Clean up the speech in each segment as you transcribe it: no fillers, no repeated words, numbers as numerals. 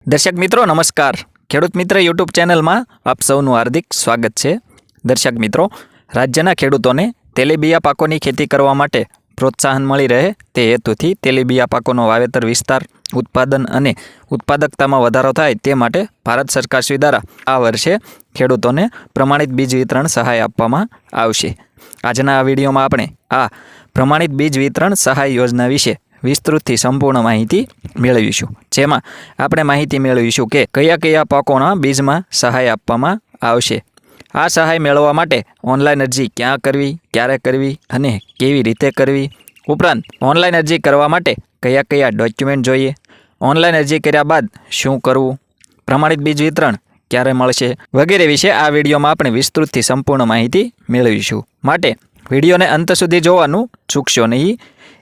दर्शक मित्रों नमस्कार। खेडूत मित्र यूट्यूब चैनल में आप सौનું हार्दिक स्वागत है। दर्शक मित्रों, राज्यना खेडूतोने तेलीबिया पाकोनी खेती करवा माटे प्रोत्साहन मळी रहे ते हेतुथी तेलीबिया पाकोनो वावेतर विस्तार, उत्पादन अने उत्पादकतामां वधारो थाय ते माटे भारत सरकारश्री द्वारा आ वर्षे खेडूतोने प्रमाणित बीज वितरण सहाय आपवामां आवशे। आजना आ विडियोमां आपणे आ प्रमाणित बीज वितरण सहाय योजना विषे विस्तृतथी संपूर्ण माहिती मेळवीशुं। जेमां आपणे माहिती मेळवीशुं के कया कया पाकोना बीजमां सहाय आपवामां आवशे। आ सहाय मेळववा माटे ऑनलाइन अरजी क्यां करवी, क्यारे करवी अने केवी रीते करवी, उपरांत ऑनलाइन अरजी करवा माटे कया कया डॉक्युमेंट जोईए, ऑनलाइन अरजी कर्या बाद शुं करवुं, प्रमाणित बीज वितरण क्यारे मळशे वगैरे विषे आ विडियोमां आपणे विस्तृतथी संपूर्ण माहिती मेळवीशुं। माटे विडियोने अंत सुधी जोवानुं चूकशो नहीं।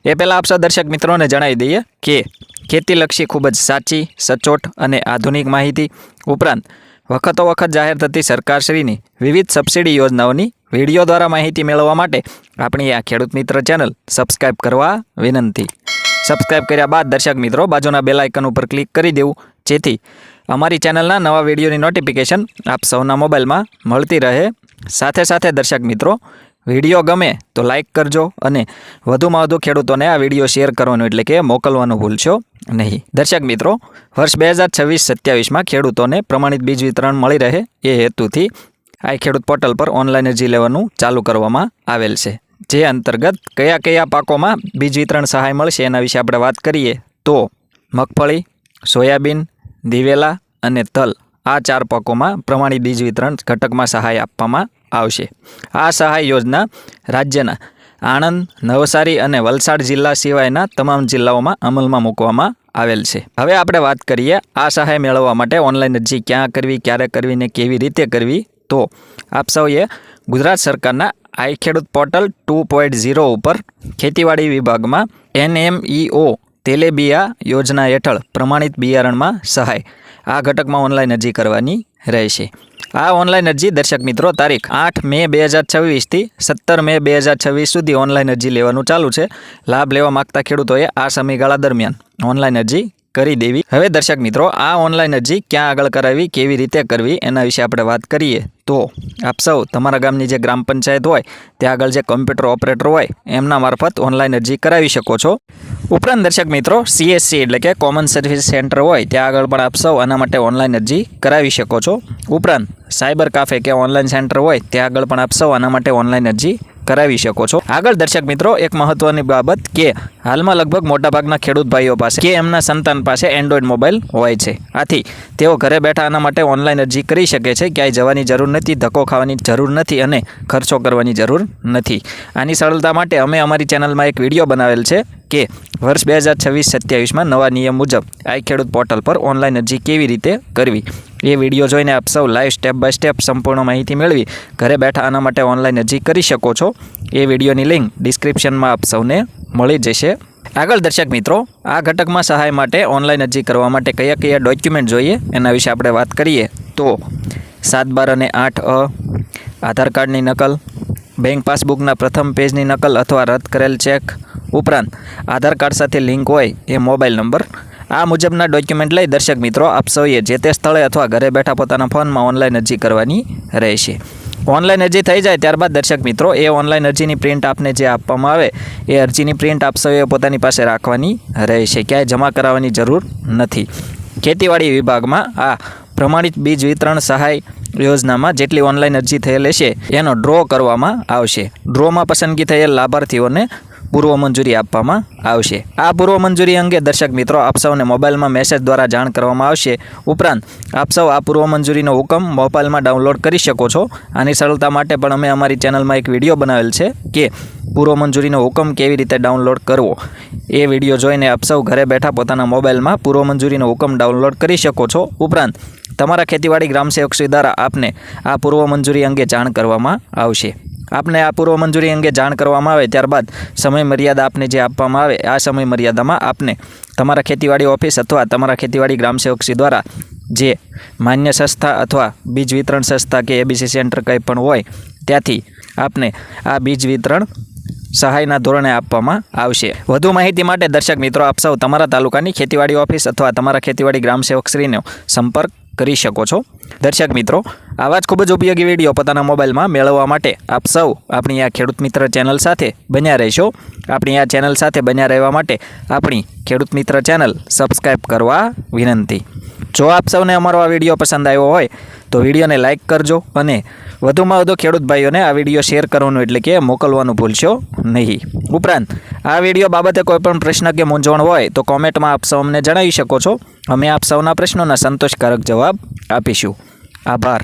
ए पहला आप सौ दर्शक मित्रों ने जणावी दईए कि खेतीलक्षी खूब ज साची, सचोट अने आधुनिक माहिती उपरांत वखतो वखत जाहेर थती सरकारश्रीनी विविध सब्सिडी योजनाओनी विडियो द्वारा माहिती मेळववा माटे आपणी आ खेडूत मित्र चेनल सब्सक्राइब करवा विनंती। सब्सक्राइब कर्या बाद दर्शक मित्रों बाजुना बेल आइकन पर क्लिक करी देवुं जेथी अमारी चेनलना नवा विडियोनी नोटिफिकेशन आप सौना मोबाइलमां मळती रहे। साथे साथे दर्शक मित्रों विडियो गमे तो लाइक करजो अने वधुमां वधु खेडूतोने आ विडियो शेर करवानुं एटले के मोकलवानुं भूलशो नहीं। दर्शक मित्रों, वर्ष 2026-27 में खेडूतोने प्रमाणित बीज वितरण मळी रहे ए हेतुथी आ खेडूत पोर्टल पर ऑनलाइन अरजी लेवानुं चालू करवामां आवेल छे। जे अंतर्गत कया कया पाकोमां बीज वितरण सहाय मळशे एना विषे आपणे वात करीए तो मगफળી, सोयाबीन, दिवेला अने तल आ 4 पाकोमां प्रमाणित बीज वितरण घटकमां सहाय आपवामां आवशे। आ सहाय योजना राज्यना आणंद, नवसारी अने वलसाड जिल्ला सिवायना तमाम जिल्लाओमां अमलमां मूकवामां आवेल छे। हवे आपणे वात करीए आ सहाय मेळववा माटे ऑनलाइन अरजी क्यां करवी, क्यारे करवी ने केवी रीते करवी। तो आप सौए गुजरात सरकारना आइ खेडूत पोर्टल 2.0 पर खेतीवाड़ी विभागमां NMEO तेलीबिया योजना हेठळ प्रमाणित बियारणमां सहाय आ घटकमां ऑनलाइन अरजी करवानी रहेशे। आ ऑनलाइन अरजी दर्शक मित्रों तारीख 8 मे 2026 थी 17 मे 2026 सुधी ऑनलाइन अरजी लेवानुं चालू छे। लाभ लेवा मागता खेडूतोए आ समयगाळा दरमियान ऑनलाइन अरजी करी देवी। हवे दर्शक मित्रों आ ऑनलाइन अरजी क्यां आगळ करावी, केवी रीते करवी एना विषे आपणे वात करीए तो आप सौ तमारा गामनी जे ग्राम पंचायत होय त्या आगळ जे कम्प्यूटर ऑपरेटर होय एमना मार्फत ऑनलाइन अरजी करावी शको छो। उपरांत दर्शक मित्रों CSC एटले के कॉमन सर्विस सेंटर होय त्या आगळ पण आप सौ आना माटे ऑनलाइन अरजी करावी शको छो। उपरांत साइबर काफे के ऑनलाइन सेंटर होय त्या आगळ पण आप सौ आना माटे ऑनलाइन अरजी करावी शको छो। आगळ दर्शक मित्रों एक महत्वनी बाबत के हालमां लगभग मोटा भागना खेडूत भाईओ पासे के एमना संतान पासे एंड्रॉइड मोबाइल होय छे। आथी तेओ घरे बैठा आना माटे ऑनलाइन अरजी करी शके छे। क्यांय जवानी जरूर नथी, धक्को खावानी जरूर नथी अने खर्चो करवानी जरूर नथी। आनी सरलता माटे अमे अमारी चेनलमां एक विडियो बनावेल छे के वर्ष 2026-27 में नवा नियम मुजब आइ खेडूत पोर्टल पर ऑनलाइन अरजी केवी रीते करवी। ये विडियो जोईने आप सौ लाइव स्टेप बाय स्टेप संपूर्ण माहिती मेळवी घरे बैठा आना माटे ऑनलाइन अरजी करी शको छो। ए विडियोनी लिंक डिस्क्रिप्शन में आप सौने मळी जशे। आगळ दर्शक मित्रों आ घटकमां सहाय माटे ऑनलाइन अरजी करवा माटे कया कया डॉक्युमेंट जोईए एना विषे आपणे वात करीए तो 7-12 અને 8A, आधार कार्डनी नकल, बैंक पासबुकना प्रथम पेजनी नकल अथवा रद्द करेल चेक, उपरांत आधार कार्ड साथे लिंक होय ए मोबाइल नंबर। आ मुजबना डॉक्युमेंट लई दर्शक मित्रों आप सौए जे ते स्थळे अथवा घरे बैठा पोताना फोनमां ऑनलाइन अरजी करवानी रहेशे। ऑनलाइन अरजी थई जाए त्यारबाद दर्शक मित्रों ए ऑनलाइन अरजीनी प्रिंट आपने जे आपवामां आवे ए अरजीनी प्रिंट आप सौए पोतानी पासे राखवानी रहेशे। क्यांय जमा कराववानी जरूर नथी। खेतीवाड़ी विभागमां आ प्रमाणित बीज वितरण सहाय योजनामां जेटली ऑनलाइन अरजी थयेल हशे एनो ड्रो करवामां आवशे। ड्रोमां पसंदगी थयेल लाभार्थीओने पूर्व मंजूरी आपवामां आवशे। आ पूर्व मंजूरी अंगे दर्शक मित्रों आप सौने मोबाइल में मेसेज द्वारा जाण करवामां आवशे। उपरांत आप सौ आ पूर्व मंजूरीनो हुकम मोबाइल में डाउनलॉड करी शको छो। आनी सरलता माटे पण अमे अमारी चेनल में एक विडियो बनावेल छे के पूर्व मंजूरीनो हुकम केवी रीते डाउनलॉड करवो। ए विडियो जोईने आप सौ घरे बैठा पोताना मोबाइल में पूर्व मंजूरीनो हुकम डाउनलॉड करी शको छो। उपरांत तमारा खेतीवाड़ी ग्राम सेवकश्री द्वारा आपने आ पूर्व मंजूरी अंगे जाण करवामां आवशे। आपने आ पूर्व मंजूरी अंगे जाण करवामां आवे त्यारबाद समय मर्यादा आपने जे आपवामां आवे आ समय मर्यादामां आपने तमारा खेतीवाड़ी ऑफिस अथवा तमारा खेतीवाड़ी ग्राम सेवकश्री द्वारा जे मान्य संस्था अथवा बीज वितरण संस्था के ABC सेंटर कंई पण होय त्याथी आपने आ बीज वितरण સહાયના ધોરણે આપવામાં આવશે। વધુ માહિતી માટે દર્શક મિત્રો આપ સૌ તમારા તાલુકાની ખેતીવાડી ઓફિસ અથવા તમારા ખેતીવાડી ગ્રામ સેવકશ્રીનો સંપર્ક કરી શકો છો। દર્શક મિત્રો આવા જ ખૂબ જ ઉપયોગી વિડીયો પોતાના મોબાઈલમાં મેળવવા માટે આપ સૌ આપણી આ ખેડૂત મિત્ર ચેનલ સાથે બન્યા રહેશો। આપણી આ ચેનલ સાથે બન્યા રહેવા માટે આપણી ખેડૂત મિત્ર ચેનલ સબસ્ક્રાઈબ કરવા વિનંતી। જો આપ સૌને અમારો આ વિડીયો પસંદ આવ્યો હોય તો વિડીયોને લાઇક કરજો અને વધુમાં વધુ ખેડૂત ભાઈઓને આ વિડીયો શેર કરવાનું એટલે કે મોકલવાનું ભૂલશો નહીં। ઉપરાંત આ વિડીયો બાબતે કોઈ પણ પ્રશ્ન કે મૂંઝવણ હોય તો કોમેન્ટમાં આપ સૌ અમને જણાવી શકો છો। અમે આપ સૌના પ્રશ્નોના સંતોષકારક જવાબ આપીશું। આભાર।